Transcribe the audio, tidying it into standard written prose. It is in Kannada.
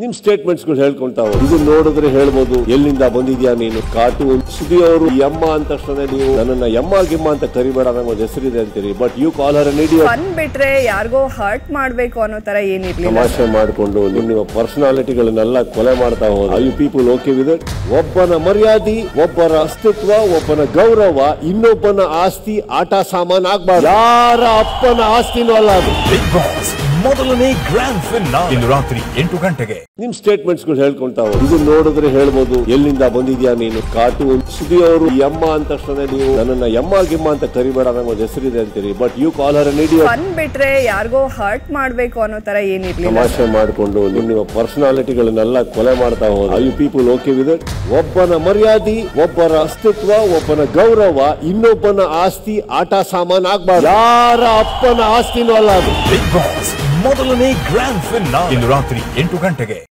ನಿಮ್ ಸ್ಟೇಟ್ಮೆಂಟ್ಸ್ ಗಳು ಹೇಳ್ಕೊಂತಾ ಹೋಗಿ ಇದು ನೋಡಿದ್ರೆ ಹೇಳ್ಬೋದು ಎಲ್ಲಿಂದ ಬಂದಿದ್ಯಾ ನೀನು ಕಾರ್ಟೂನ್ ಸುದಿ ಅವರು ಯಮ್ಮ ಅಂತ ತಕ್ಷಣ ನೀವು ನನ್ನನ್ನ ಯಮ್ಮ ಗಿಮ್ಮ ಅಂತ ಕರಿಬೇಡ ನಂಗೆ ಒಂದು ಹೆಸರಿದೆ ಅಂತೀರಿ but you call her an idiot. Fun ಬಿಟ್ರೆ ಯಾರಿಗೋ ಹರ್ಟ್ ಮಾಡ್ಬೇಕು ಅನ್ನೋ ತರ ಏನಿರ್ಲಿಲ್ಲ. ತಮಾಷೆ ಮಾಡ್ಕೊಂಡು ನಿಮ್ಮ ಪರ್ಸನಾಲಿಟಿಗಳನ್ನೆಲ್ಲ ಕೊಲೆ ಮಾಡ್ತಾ ಹೋದ I you people okay with it? ಒಬ್ಬನ ಮರ್ಯಾದೆ, ಒಬ್ಬರ ಅಸ್ತಿತ್ವ, ಒಬ್ಬನ ಗೌರವ ಇನ್ನೊಬ್ಬನ ಆಸ್ತಿ ಆಟ ಸಾಮಾನ್ ಆಗ್ಬಾರ್ದು. ಯಾರ ಅಪ್ಪನ ಆಸ್ತಿನೂ ಅಲ್ಲ ಅದು. ಬಿಗ್ ಬಾಸ್ ಮೊದಲನೇ ಗ್ರ್ಯಾಂಡ್ ಫಿನಾಲೆ ಇಂದು ರಾತ್ರಿ 8 ಗಂಟೆಗೆ. ನಿಮ್ ಸ್ಟೇಟ್ಮೆಂಟ್ಸ್ ಗಳು ಹೇಳ್ಕೊಂತಾ ಹೋಗಿ ಇದು ನೋಡಿದ್ರೆ ಹೇಳ್ಬೋದು ಎಲ್ಲಿಂದ ಬಂದಿದ್ಯಾ ನೀನು ಕಾರ್ಟೂನ್ ಸುದಿ ಅವರು ಯಮ್ಮ ಅಂತ ತಕ್ಷಣ ನೀವು ನನ್ನನ್ನ ಯಮ್ಮ ಗಿಮ್ಮ ಅಂತ ಕರಿಬೇಡ ನಂಗೆ ಒಂದು ಹೆಸರಿದೆ ಅಂತೀರಿ but you call her an idiot. Fun ಬಿಟ್ರೆ ಯಾರಿಗೋ ಹರ್ಟ್ ಮಾಡ್ಬೇಕು ಅನ್ನೋ ತರ ಏನಿರ್ಲಿಲ್ಲ. ತಮಾಷೆ ಮಾಡ್ಕೊಂಡು ನಿಮ್ಮ ಪರ್ಸನಾಲಿಟಿಗಳನ್ನೆಲ್ಲ ಕೊಲೆ ಮಾಡ್ತಾ ಹೋದ I you people okay with it? ಒಬ್ಬನ ಮರ್ಯಾದೆ, ಒಬ್ಬರ ಅಸ್ತಿತ್ವ, ಒಬ್ಬನ ಗೌರವ ಇನ್ನೊಬ್ಬನ ಆಸ್ತಿ ಆಟ ಸಾಮಾನ್ ಆಗ್ಬಾರ್ದು. ಯಾರ ಅಪ್ಪನ ಆಸ್ತಿನೂ ಅಲ್ಲ ಅದು. ಬಿಗ್ ಬಾಸ್ ಮೊದಲನೇ ಗ್ರ್ಯಾಂಡ್ ಫಿನಾಲೆ ಇಂದು ರಾತ್ರಿ 8 ಗಂಟೆಗೆ.